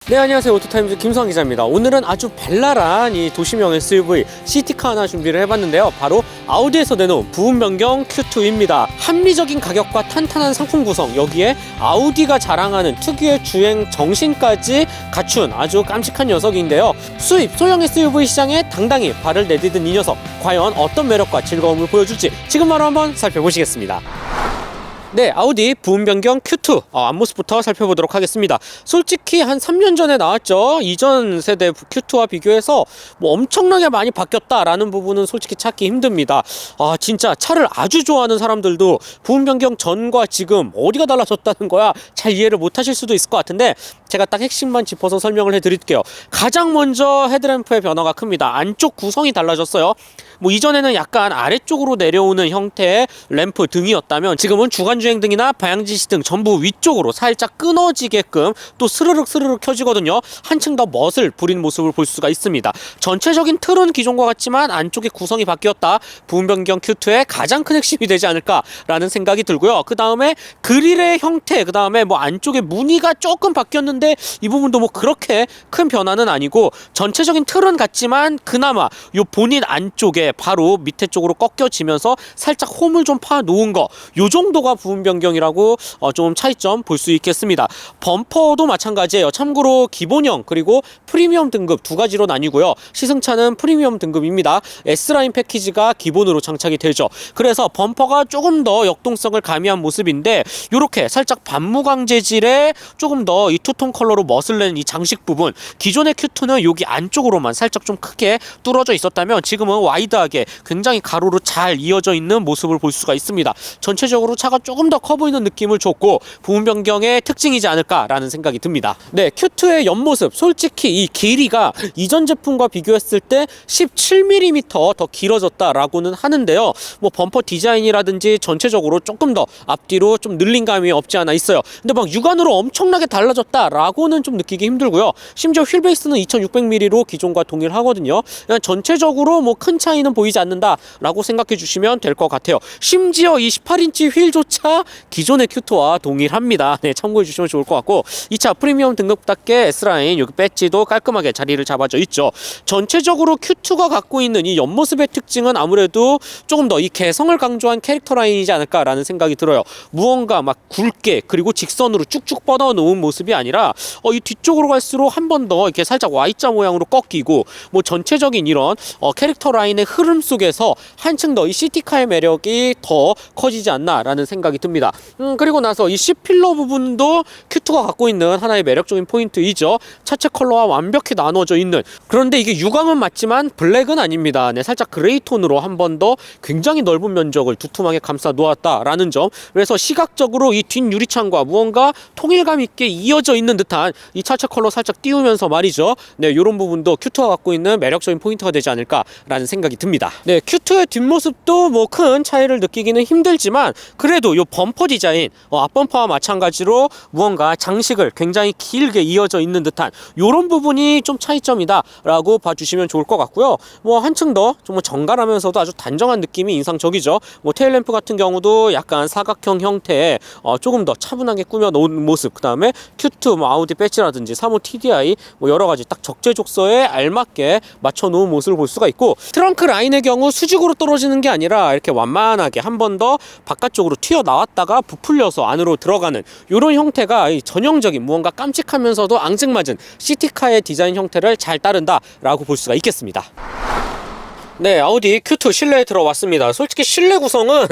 네, 안녕하세요. 오토타임즈 김수환 기자입니다. 오늘은 아주 발랄한 이 도시명 SUV 시티카 하나 준비를 해봤는데요. 바로 아우디에서 내놓은 부분 변경 Q2입니다. 합리적인 가격과 탄탄한 상품 구성, 여기에 아우디가 자랑하는 특유의 주행 정신까지 갖춘 아주 깜찍한 녀석인데요. 수입 소형 SUV 시장에 당당히 발을 내디딘 이 녀석, 과연 어떤 매력과 즐거움을 보여줄지 지금 바로 한번 살펴보시겠습니다. 네, 아우디 부분 변경 Q2 앞모습부터 살펴보도록 하겠습니다. 솔직히 한 3년 전에 나왔죠. 이전 세대 Q2와 비교해서 뭐 엄청나게 많이 바뀌었다라는 부분은 솔직히 찾기 힘듭니다. 진짜 차를 아주 좋아하는 사람들도 부분 변경 전과 지금 어디가 달라졌다는 거야 잘 이해를 못 하실 수도 있을 것 같은데, 제가 딱 핵심만 짚어서 설명을 해드릴게요. 가장 먼저 헤드램프의 변화가 큽니다. 안쪽 구성이 달라졌어요. 뭐 이전에는 약간 아래쪽으로 내려오는 형태의 램프 등이었다면, 지금은 주간주행 등이나 방향지시 등 전부 위쪽으로 살짝 끊어지게끔 또 스르륵 켜지거든요. 한층 더 멋을 부린 모습을 볼 수가 있습니다. 전체적인 틀은 기존과 같지만 안쪽의 구성이 바뀌었다. 부분 변경 Q2의 가장 큰 핵심이 되지 않을까라는 생각이 들고요. 그 다음에 그릴의 형태, 그 다음에 뭐 안쪽에 무늬가 조금 바뀌었는데 이 부분도 뭐 그렇게 큰 변화는 아니고, 전체적인 틀은 같지만 그나마 요 본인 안쪽에 바로 밑에 쪽으로 꺾여지면서 살짝 홈을 좀 파 놓은 거, 요 정도가 부분 변경이라고 좀 차이점 볼 수 있겠습니다. 범퍼도 마찬가지예요. 참고로 기본형 그리고 프리미엄 등급 두 가지로 나뉘고요. 시승차는 프리미엄 등급입니다. S라인 패키지가 기본으로 장착이 되죠. 그래서 범퍼가 조금 더 역동성을 가미한 모습인데, 요렇게 살짝 반무광 재질의 조금 더 이 투톤 컬러로 멋을 낸 이 장식 부분, 기존의 Q2는 여기 안쪽으로만 살짝 좀 크게 뚫어져 있었다면 지금은 와이드하게 굉장히 가로로 잘 이어져 있는 모습을 볼 수가 있습니다. 전체적으로 차가 조금 더 커 보이는 느낌을 줬고, 부분 변경의 특징이지 않을까라는 생각이 듭니다. 네, Q2의 옆모습, 솔직히 이 길이가 이전 제품과 비교했을 때 17mm 더 길어졌다라고는 하는데요. 뭐 범퍼 디자인이라든지 전체적으로 조금 더 앞뒤로 좀 늘린 감이 없지 않아 있어요. 근데 막 육안으로 엄청나게 달라졌다라고는 좀 느끼기 힘들고요. 심지어 휠베이스는 2600mm로 기존과 동일하거든요. 그냥 전체적으로 뭐 큰 차이는 보이지 않는다라고 생각해 주시면 될 것 같아요. 심지어 이 18인치 휠조차 기존의 Q2와 동일합니다. 네, 참고해 주시면 좋을 것 같고, 이 차 프리미엄 등급답게 S라인 여기 배지도 깔끔하게 자리를 잡아져 있죠. 전체적으로 Q2가 갖고 있는 이 옆모습의 특징은 아무래도 조금 더 이 개성을 강조한 캐릭터 라인이지 않을까라는 생각이 들어요. 무언가 막 굵게 그리고 직선으로 쭉쭉 뻗어 놓은 모습이 아니라 이 뒤쪽으로 갈수록 한 번 더 이렇게 살짝 Y자 모양으로 꺾이고, 뭐 전체적인 이런 캐릭터 라인의 흐름 속에서 한층 더 이 시티카의 매력이 더 커지지 않나라는 생각이 듭니다. 그리고 나서 이 C필러 부분도 Q2가 갖고 있는 하나의 매력적인 포인트이죠. 차체 컬러와 완벽히 나눠져 있는, 그런데 이게 유광은 맞지만 블랙은 아닙니다. 네, 살짝 그레이 톤으로 한 번 더 굉장히 넓은 면적을 두툼하게 감싸 놓았다라는 점. 그래서 시각적으로 이 뒷 유리창과 무언가 통일감 있게 이어져 있는 듯한 이 차체 컬러 살짝 띄우면서 말이죠. 네, 이런 부분도 Q2가 갖고 있는 매력적인 포인트가 되지 않을까라는 생각이 듭니다. 네, Q2의 뒷모습도 뭐 큰 차이를 느끼기는 힘들지만, 그래도 이 범퍼 디자인, 앞범퍼와 마찬가지로 무언가 장식을 굉장히 길게 이어져 있는 듯한 이런 부분이 좀 차이점이다라고 봐주시면 좋을 것 같고요. 뭐 한층 더 좀 정갈하면서도 아주 단정한 느낌이 인상적이죠. 뭐 테일램프 같은 경우도 약간 사각형 형태의 조금 더 차분하게 꾸며 놓은 모습, 그 다음에 Q2 뭐 아우디 배지라든지 3호 TDI 뭐 여러 가지 딱 적재적소에 알맞게 맞춰 놓은 모습을 볼 수가 있고, 트렁크 라인의 경우 수직으로 떨어지는 게 아니라 이렇게 완만하게 한 번 더 바깥쪽으로 튀어나왔다가 부풀려서 안으로 들어가는 이런 형태가 이 전형적인 무언가 깜찍하면서도 앙증맞은 시티카의 디자인 형태를 잘 따른다라고 볼 수가 있겠습니다. 네, 아우디 Q2 실내에 들어왔습니다. 솔직히 실내 구성은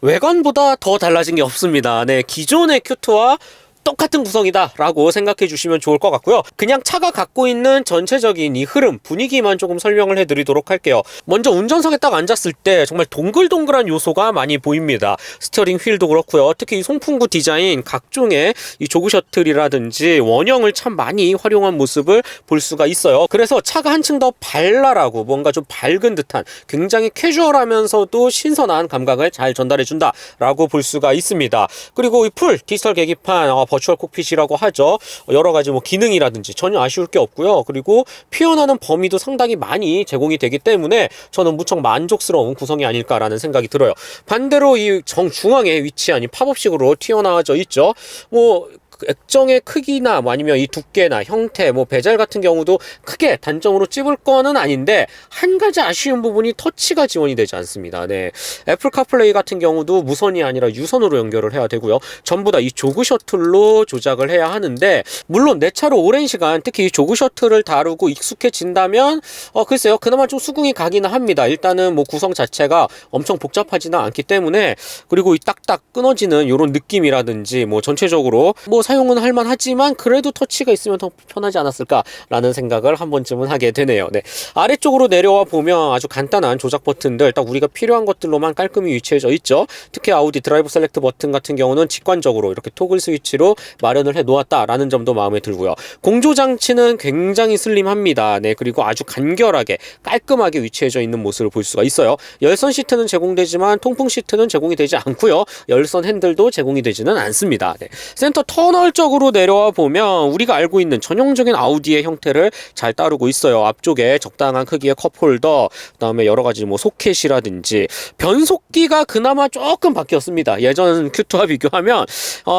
외관보다 더 달라진 게 없습니다. 네, 기존의 Q2와 똑같은 구성이다 라고 생각해 주시면 좋을 것 같고요. 그냥 차가 갖고 있는 전체적인 이 흐름, 분위기만 조금 설명을 해 드리도록 할게요. 먼저 운전석에 딱 앉았을 때 정말 동글동글한 요소가 많이 보입니다. 스티어링 휠도 그렇고요. 특히 이 송풍구 디자인, 각종의 이 조그 셔틀이라든지 원형을 참 많이 활용한 모습을 볼 수가 있어요. 그래서 차가 한층 더 발랄하고 뭔가 좀 밝은 듯한, 굉장히 캐주얼하면서도 신선한 감각을 잘 전달해 준다 라고 볼 수가 있습니다. 그리고 이 풀 디지털 계기판, 버추얼 콕핏이라고 하죠. 여러 가지 뭐 기능이라든지 전혀 아쉬울 게 없고요. 그리고 표현하는 범위도 상당히 많이 제공이 되기 때문에 저는 무척 만족스러운 구성이 아닐까라는 생각이 들어요. 반대로 이 정중앙에 위치한 이 팝업식으로 튀어나와져 있죠. 뭐 액정의 크기나 뭐 아니면 이 두께나 형태, 뭐 베젤 같은 경우도 크게 단점으로 찝을 거는 아닌데 한 가지 아쉬운 부분이 터치가 지원이 되지 않습니다. 네, 애플 카플레이 같은 경우도 무선이 아니라 유선으로 연결을 해야 되고요. 전부 다 이 조그 셔틀로 조작을 해야 하는데, 물론 내 차로 오랜 시간 특히 이 조그 셔틀을 다루고 익숙해진다면 글쎄요, 그나마 좀 수긍이 가기는 합니다. 일단은 뭐 구성 자체가 엄청 복잡하지는 않기 때문에, 그리고 이 딱딱 끊어지는 이런 느낌이라든지 뭐 전체적으로 뭐 사용은 할만하지만 그래도 터치가 있으면 더 편하지 않았을까라는 생각을 한 번쯤은 하게 되네요. 네, 아래쪽으로 내려와 보면 아주 간단한 조작 버튼들, 딱 우리가 필요한 것들로만 깔끔히 위치해져 있죠. 특히 아우디 드라이브 셀렉트 버튼 같은 경우는 직관적으로 이렇게 토글 스위치로 마련을 해 놓았다라는 점도 마음에 들고요. 공조 장치는 굉장히 슬림합니다. 네, 그리고 아주 간결하게 깔끔하게 위치해져 있는 모습을 볼 수가 있어요. 열선 시트는 제공되지만 통풍 시트는 제공이 되지 않고요. 열선 핸들도 제공이 되지는 않습니다. 네, 센터 터널 쪽으로 내려와 보면 우리가 알고 있는 전형적인 아우디의 형태를 잘 따르고 있어요. 앞쪽에 적당한 크기의 컵홀더, 그다음에 여러 가지 뭐 소켓이라든지, 변속기가 그나마 조금 바뀌었습니다. 예전 Q2와 비교하면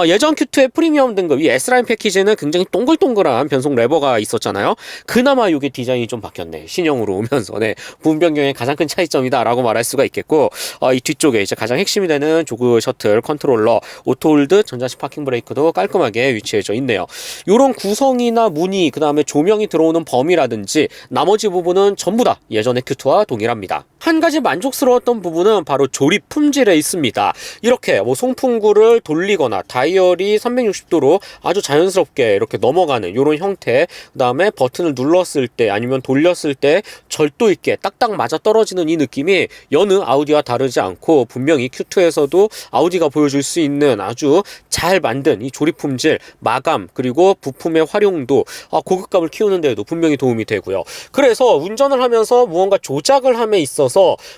예전 Q2의 프리미엄 등급 이 S라인 패키지는 굉장히 동글동글한 변속 레버가 있었잖아요. 그나마 이게 디자인이 좀 바뀌었네. 신형으로 오면서. 네, 부분 변경의 가장 큰 차이점이다라고 말할 수가 있겠고, 이 뒤쪽에 이제 가장 핵심이 되는 조그 셔틀 컨트롤러, 오토홀드, 전자식 파킹 브레이크도 깔끔하게 위치해져 있네요. 이런 구성이나 무늬, 그 다음에 조명이 들어오는 범위라든지 나머지 부분은 전부 다 예전의 Q2와 동일합니다. 한 가지 만족스러웠던 부분은 바로 조립 품질에 있습니다. 이렇게 뭐 송풍구를 돌리거나 다이얼이 360도로 아주 자연스럽게 이렇게 넘어가는 이런 형태, 그 다음에 버튼을 눌렀을 때 아니면 돌렸을 때 절도 있게 딱딱 맞아 떨어지는 이 느낌이 여느 아우디와 다르지 않고, 분명히 Q2에서도 아우디가 보여줄 수 있는 아주 잘 만든 이 조립 품질, 마감, 그리고 부품의 활용도, 고급감을 키우는 데에도 분명히 도움이 되고요. 그래서 운전을 하면서 무언가 조작을 함에 있어서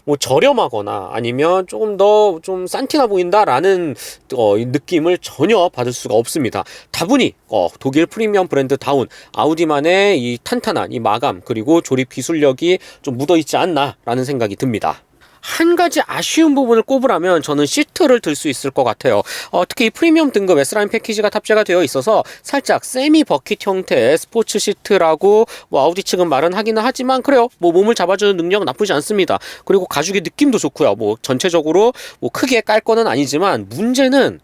뭐 저렴하거나 아니면 조금 더 좀 싼티나 보인다라는 느낌을 전혀 받을 수가 없습니다. 다분히 독일 프리미엄 브랜드다운 아우디만의 이 탄탄한 이 마감, 그리고 조립 기술력이 좀 묻어있지 않나라는 생각이 듭니다. 한 가지 아쉬운 부분을 꼽으라면 저는 시트를 들 수 있을 것 같아요. 특히 이 프리미엄 등급 S라인 패키지가 탑재가 되어 있어서 살짝 세미 버킷 형태의 스포츠 시트라고 뭐 아우디 측은 말은 하기는 하지만, 그래요, 뭐 몸을 잡아주는 능력 나쁘지 않습니다. 그리고 가죽의 느낌도 좋고요. 뭐 전체적으로 뭐 크게 깔 거는 아니지만, 문제는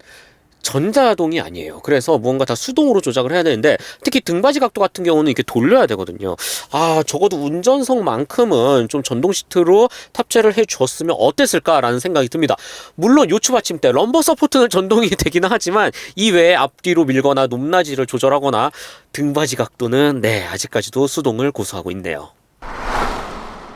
전자동이 아니에요. 그래서 무언가 다 수동으로 조작을 해야 되는데, 특히 등받이 각도 같은 경우는 이렇게 돌려야 되거든요. 적어도 운전석만큼은 좀 전동 시트로 탑재를 해 주었으면 어땠을까라는 생각이 듭니다. 물론 요추 받침대, 럼버 서포트는 전동이 되기는 하지만 이외에 앞뒤로 밀거나 높낮이를 조절하거나 등받이 각도는 아직까지도 수동을 고수하고 있네요.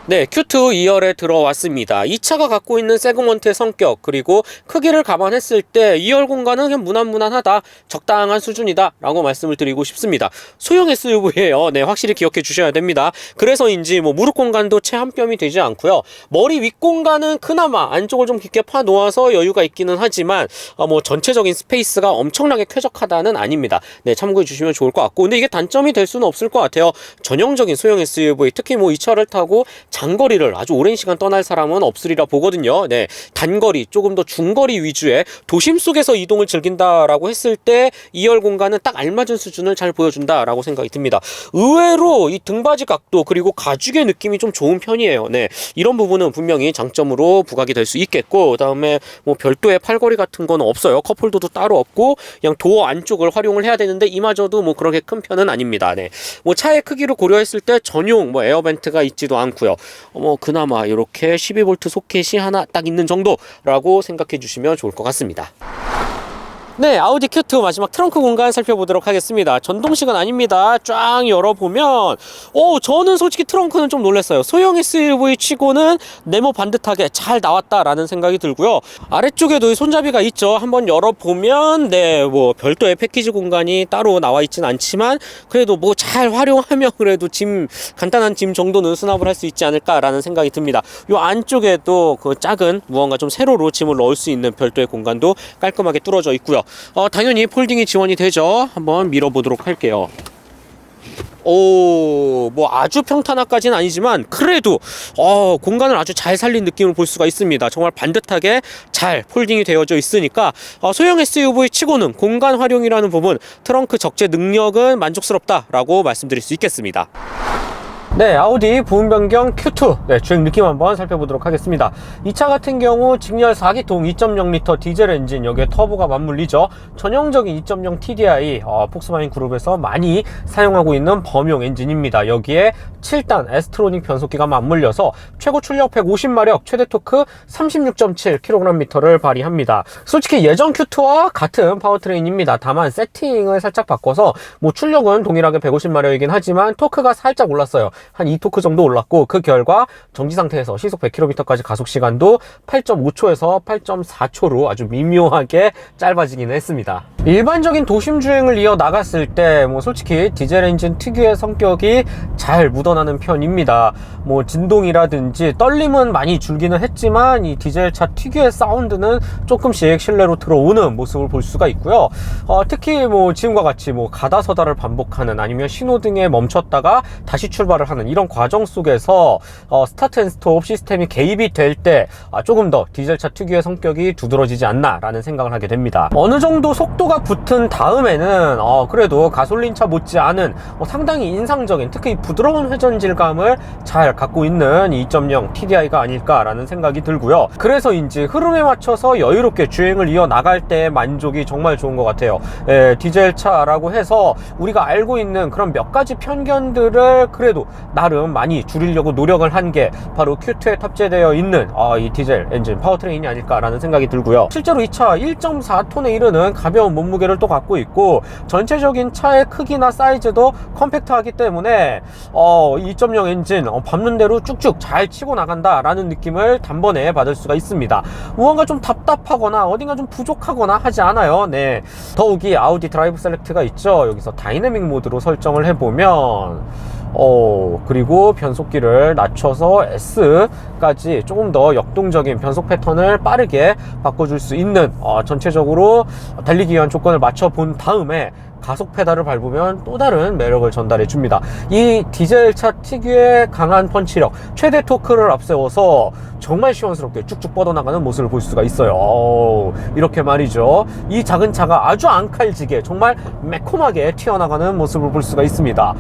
네, Q2 2열에 들어왔습니다. 이 차가 갖고 있는 세그먼트의 성격, 그리고 크기를 감안했을 때 2열 공간은 그냥 무난무난하다, 적당한 수준이다 라고 말씀을 드리고 싶습니다. 소형 SUV예요. 네, 확실히 기억해 주셔야 됩니다. 그래서인지 뭐 무릎 공간도 채 한 뼘이 되지 않고요. 머리 윗 공간은 그나마 안쪽을 좀 깊게 파 놓아서 여유가 있기는 하지만 뭐 전체적인 스페이스가 엄청나게 쾌적하다는 아닙니다. 네, 참고해 주시면 좋을 것 같고, 근데 이게 단점이 될 수는 없을 것 같아요. 전형적인 소형 SUV, 특히 뭐 이 차를 타고 장거리를 아주 오랜 시간 떠날 사람은 없으리라 보거든요. 네, 단거리, 조금 더 중거리 위주의 도심 속에서 이동을 즐긴다라고 했을 때 2열 공간은 딱 알맞은 수준을 잘 보여준다라고 생각이 듭니다. 의외로 이 등받이 각도, 그리고 가죽의 느낌이 좀 좋은 편이에요. 네, 이런 부분은 분명히 장점으로 부각이 될 수 있겠고, 그 다음에 뭐 별도의 팔걸이 같은 건 없어요. 컵홀더도 따로 없고 그냥 도어 안쪽을 활용을 해야 되는데 이마저도 뭐 그렇게 큰 편은 아닙니다. 네, 뭐 차의 크기를 고려했을 때 전용 뭐 에어벤트가 있지도 않고요. 그나마 이렇게 12V 소켓이 하나 딱 있는 정도라고 생각해 주시면 좋을 것 같습니다. 네, 아우디 Q2 마지막 트렁크 공간 살펴보도록 하겠습니다. 전동식은 아닙니다. 쫙 열어보면 저는 솔직히 트렁크는 좀 놀랐어요. 소형 SUV 치고는 네모 반듯하게 잘 나왔다라는 생각이 들고요. 아래쪽에도 손잡이가 있죠. 한번 열어보면 뭐 별도의 패키지 공간이 따로 나와 있진 않지만 그래도 뭐 잘 활용하면 그래도 간단한 짐 정도는 수납을 할 수 있지 않을까라는 생각이 듭니다. 요 안쪽에도 그 작은 무언가 좀 세로로 짐을 넣을 수 있는 별도의 공간도 깔끔하게 뚫어져 있고요. 당연히 폴딩이 지원이 되죠. 한번 밀어보도록 할게요. 뭐 아주 평탄화까지는 아니지만 그래도 공간을 아주 잘 살린 느낌을 볼 수가 있습니다. 정말 반듯하게 잘 폴딩이 되어져 있으니까 소형 SUV 치고는 공간 활용이라는 부분, 트렁크 적재 능력은 만족스럽다라고 말씀드릴 수 있겠습니다. 네, 아우디 부분 변경 Q2 주행 느낌 한번 살펴보도록 하겠습니다. 이 차 같은 경우 직렬 4기통 2.0L 디젤 엔진, 여기에 터보가 맞물리죠. 전형적인 2.0 TDI 폭스바겐 그룹에서 많이 사용하고 있는 범용 엔진입니다. 여기에 7단 에스트로닉 변속기가 맞물려서 최고 출력 150마력, 최대 토크 36.7kgm를 발휘합니다. 솔직히 예전 Q2와 같은 파워트레인입니다. 다만 세팅을 살짝 바꿔서 출력은 동일하게 150마력이긴 하지만 토크가 살짝 올랐어요. 한 2토크 정도 올랐고, 그 결과 정지 상태에서 시속 100km까지 가속 시간도 8.5초에서 8.4초로 아주 미묘하게 짧아지기는 했습니다. 일반적인 도심 주행을 이어 나갔을 때 솔직히 디젤 엔진 특유의 성격이 잘 묻어나는 편입니다. 진동이라든지 떨림은 많이 줄기는 했지만 이 디젤차 특유의 사운드는 조금씩 실내로 들어오는 모습을 볼 수가 있고요. 특히 지금과 같이 가다서다를 반복하는, 아니면 신호등에 멈췄다가 다시 출발을 하는 이런 과정 속에서 스타트 앤 스톱 시스템이 개입이 될 때 조금 더 디젤차 특유의 성격이 두드러지지 않나 라는 생각을 하게 됩니다. 어느 정도 속도가 붙은 다음에는 그래도 가솔린차 못지않은 상당히 인상적인, 특히 부드러운 회전 질감을 잘 갖고 있는 2.0 TDI가 아닐까라는 생각이 들고요. 그래서인지 흐름에 맞춰서 여유롭게 주행을 이어 나갈 때의 만족이 정말 좋은 것 같아요. 디젤차라고 해서 우리가 알고 있는 그런 몇 가지 편견들을 그래도 나름 많이 줄이려고 노력을 한 게 바로 Q2에 탑재되어 있는 이 디젤 엔진 파워트레인이 아닐까라는 생각이 들고요. 실제로 이 차 1.4톤에 이르는 가벼운 몸무게를 또 갖고 있고, 전체적인 차의 크기나 사이즈도 컴팩트하기 때문에 2.0 엔진 밟는 대로 쭉쭉 잘 치고 나간다라는 느낌을 단번에 받을 수가 있습니다. 무언가 좀 답답하거나 어딘가 좀 부족하거나 하지 않아요. 네, 더욱이 아우디 드라이브 셀렉트가 있죠. 여기서 다이내믹 모드로 설정을 해보면 그리고 변속기를 낮춰서 S까지 조금 더 역동적인 변속 패턴을 빠르게 바꿔줄 수 있는 전체적으로 달리기 위한 조건을 맞춰본 다음에 가속 페달을 밟으면 또 다른 매력을 전달해 줍니다. 이 디젤차 특유의 강한 펀치력, 최대 토크를 앞세워서 정말 시원스럽게 쭉쭉 뻗어나가는 모습을 볼 수가 있어요. 이렇게 말이죠, 이 작은 차가 아주 앙칼지게 정말 매콤하게 튀어나가는 모습을 볼 수가 있습니다.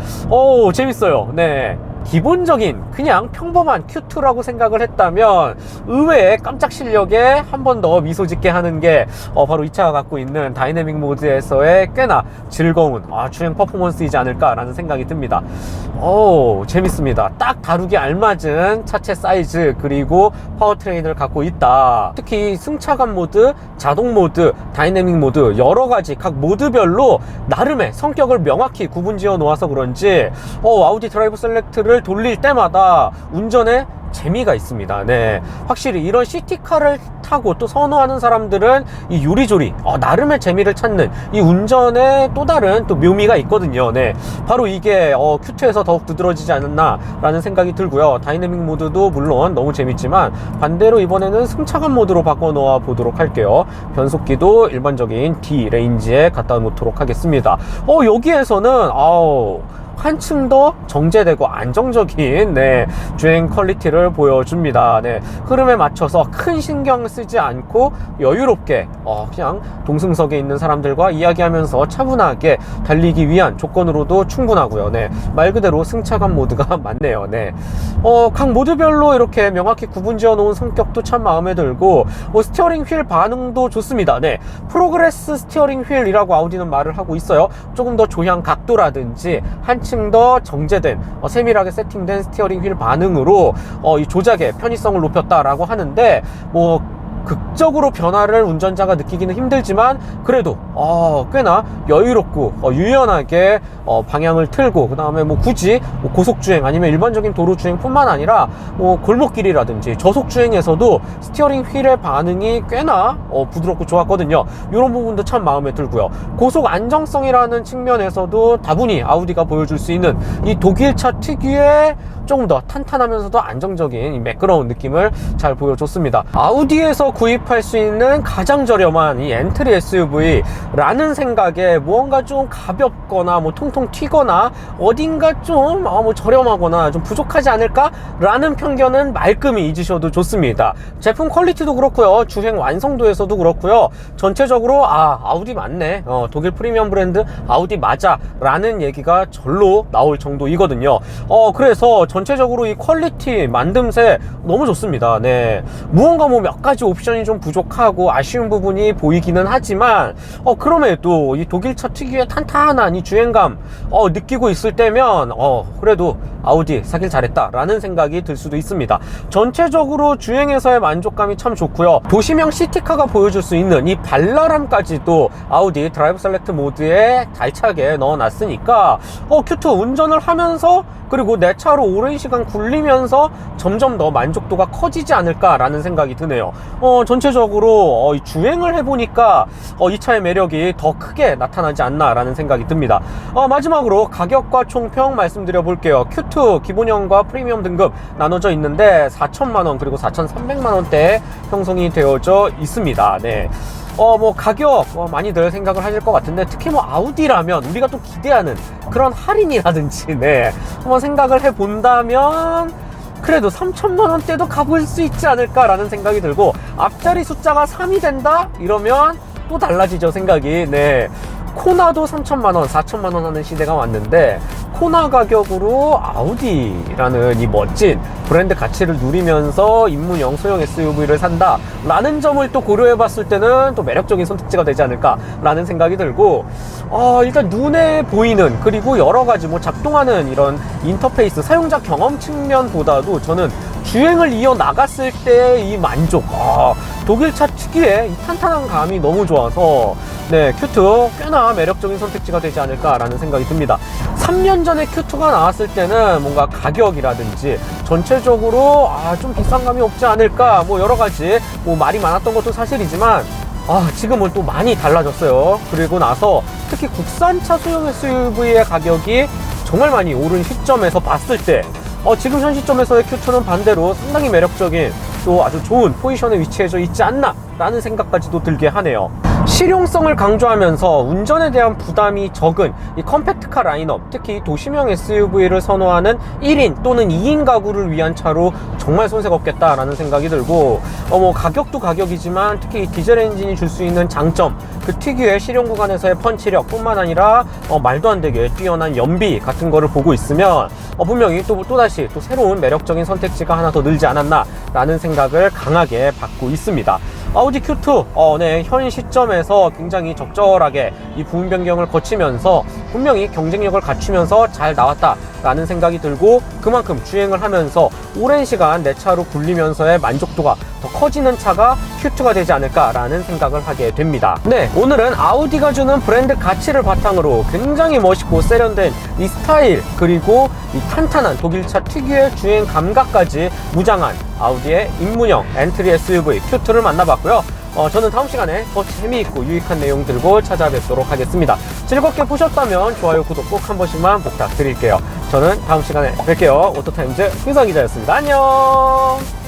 재밌어요. 네, 기본적인 그냥 평범한 Q2라고 생각을 했다면 의외의 깜짝 실력에 한 번 더 미소 짓게 하는 게 바로 이 차가 갖고 있는 다이내믹 모드에서의 꽤나 즐거운 주행 퍼포먼스이지 않을까라는 생각이 듭니다. 재밌습니다. 딱 다루기 알맞은 차체 사이즈, 그리고 파워트레인을 갖고 있다. 특히 승차감 모드, 자동 모드, 다이내믹 모드, 여러가지 각 모드별로 나름의 성격을 명확히 구분지어 놓아서 그런지 아우디 드라이브 셀렉트를 돌릴 때마다 운전에 재미가 있습니다. 네, 확실히 이런 시티카를 타고 또 선호하는 사람들은 이 요리조리 나름의 재미를 찾는 이 운전에 또 다른 또 묘미가 있거든요. 네, 바로 이게 Q2에서 더욱 두드러지지 않았나 라는 생각이 들고요. 다이내믹 모드도 물론 너무 재밌지만 반대로 이번에는 승차감 모드로 바꿔 놓아 보도록 할게요. 변속기도 일반적인 D 레인지에 갖다 놓도록 하겠습니다. 여기에서는 한층 더 정제되고 안정적인 주행 퀄리티를 보여줍니다. 흐름에 맞춰서 큰 신경 쓰지 않고 여유롭게 그냥 동승석에 있는 사람들과 이야기하면서 차분하게 달리기 위한 조건으로도 충분하고요. 말 그대로 승차감 모드가 맞네요. 각 모드별로 이렇게 명확히 구분지어 놓은 성격도 참 마음에 들고, 스티어링 휠 반응도 좋습니다. 프로그레스 스티어링 휠이라고 아우디는 말을 하고 있어요. 조금 더 조향 각도라든지 한층 더 정제된 세밀하게 세팅된 스티어링 휠 반응으로 이 조작의 편의성을 높였다라고 하는데, 극적으로 변화를 운전자가 느끼기는 힘들지만 그래도 꽤나 여유롭고 유연하게 방향을 틀고, 그 다음에 굳이 고속주행 아니면 일반적인 도로주행 뿐만 아니라 골목길이라든지 저속주행에서도 스티어링 휠의 반응이 꽤나 부드럽고 좋았거든요. 이런 부분도 참 마음에 들고요. 고속 안정성이라는 측면에서도 다분히 아우디가 보여줄 수 있는 이 독일차 특유의 조금 더 탄탄하면서도 안정적인 이 매끄러운 느낌을 잘 보여줬습니다. 아우디에서 구입할 수 있는 가장 저렴한 이 엔트리 SUV라는 생각에 무언가 좀 가볍거나 뭐 통통 튀거나 어딘가 좀 뭐 저렴하거나 좀 부족하지 않을까라는 편견은 말끔히 잊으셔도 좋습니다. 제품 퀄리티도 그렇고요, 주행 완성도에서도 그렇고요, 전체적으로 아우디 맞네, 독일 프리미엄 브랜드 아우디 맞아 라는 얘기가 절로 나올 정도이거든요. 그래서 전체적으로 이 퀄리티 만듦새 너무 좋습니다. 네, 무언가 뭐 몇 가지 옵션이 좀 부족하고 아쉬운 부분이 보이기는 하지만 그럼에도 이 독일차 특유의 탄탄한 이 주행감 느끼고 있을 때면 그래도 아우디 사길 잘했다 라는 생각이 들 수도 있습니다. 전체적으로 주행에서의 만족감이 참 좋고요, 도시명 시티카가 보여줄 수 있는 이 발랄함까지도 아우디 드라이브 셀렉트 모드에 달차게 넣어놨으니까 Q2 운전을 하면서 그리고 내 차로 오랜 시간 굴리면서 점점 더 만족도가 커지지 않을까 라는 생각이 드네요. 전체적으로 주행을 해보니까 이 차의 매력이 더 크게 나타나지 않나 라는 생각이 듭니다. 마지막으로 가격과 총평 말씀드려 볼게요. Q2 기본형과 프리미엄 등급 나눠져 있는데 4,000만원 그리고 4,300만원대에 형성이 되어져 있습니다. 네. 뭐 가격 많이들 생각을 하실 것 같은데, 특히 뭐 아우디라면 우리가 또 기대하는 그런 할인이라든지 한번 생각을 해본다면 그래도 3,000만원대도 가볼 수 있지 않을까라는 생각이 들고, 앞자리 숫자가 3이 된다? 이러면 또 달라지죠, 생각이. 네. 코나도 3,000만원, 4,000만원 하는 시대가 왔는데 코나 가격으로 아우디라는 이 멋진 브랜드 가치를 누리면서 입문형 소형 SUV를 산다 라는 점을 또 고려해 봤을 때는 또 매력적인 선택지가 되지 않을까 라는 생각이 들고, 일단 눈에 보이는 그리고 여러가지 뭐 작동하는 이런 인터페이스 사용자 경험 측면보다도 저는 주행을 이어나갔을 때 이 만족, 독일차 특유의 이 탄탄한 감이 너무 좋아서 네, Q2 꽤나 매력적인 선택지가 되지 않을까 라는 생각이 듭니다. 3년 전에 Q2가 나왔을 때는 뭔가 가격이라든지 전체적으로 좀 비싼 감이 없지 않을까, 뭐 여러가지 뭐 말이 많았던 것도 사실이지만 지금은 또 많이 달라졌어요. 그리고 나서 특히 국산차 소형 SUV의 가격이 정말 많이 오른 시점에서 봤을 때 지금 현 시점에서의 Q2는 반대로 상당히 매력적인 또 아주 좋은 포지션에 위치해져 있지 않나 라는 생각까지도 들게 하네요. 실용성을 강조하면서 운전에 대한 부담이 적은 이 컴팩트카 라인업, 특히 도시명 SUV를 선호하는 1인 또는 2인 가구를 위한 차로 정말 손색 없겠다라는 생각이 들고, 뭐 가격도 가격이지만 특히 디젤 엔진이 줄 수 있는 장점, 그 특유의 실용 구간에서의 펀치력 뿐만 아니라 말도 안 되게 뛰어난 연비 같은 거를 보고 있으면 분명히 또다시 새로운 매력적인 선택지가 하나 더 늘지 않았나 라는 생각을 강하게 받고 있습니다. 아우디 Q2 네, 현 시점에서 굉장히 적절하게 이 부분 변경을 거치면서 분명히 경쟁력을 갖추면서 잘 나왔다 라는 생각이 들고, 그만큼 주행을 하면서 오랜 시간 내 차로 굴리면서의 만족도가 더 커지는 차가 Q2가 되지 않을까 라는 생각을 하게 됩니다. 네, 오늘은 아우디가 주는 브랜드 가치를 바탕으로 굉장히 멋있고 세련된 이 스타일, 그리고 이 탄탄한 독일차 특유의 주행 감각까지 무장한 아우디의 입문형 엔트리 SUV Q2를 만나봤고요. 저는 다음 시간에 더 재미있고 유익한 내용 들고 찾아뵙도록 하겠습니다. 즐겁게 보셨다면 좋아요, 구독 꼭 한 번씩만 부탁드릴게요. 저는 다음 시간에 뵐게요. 오토타임즈 김성 기자였습니다. 안녕.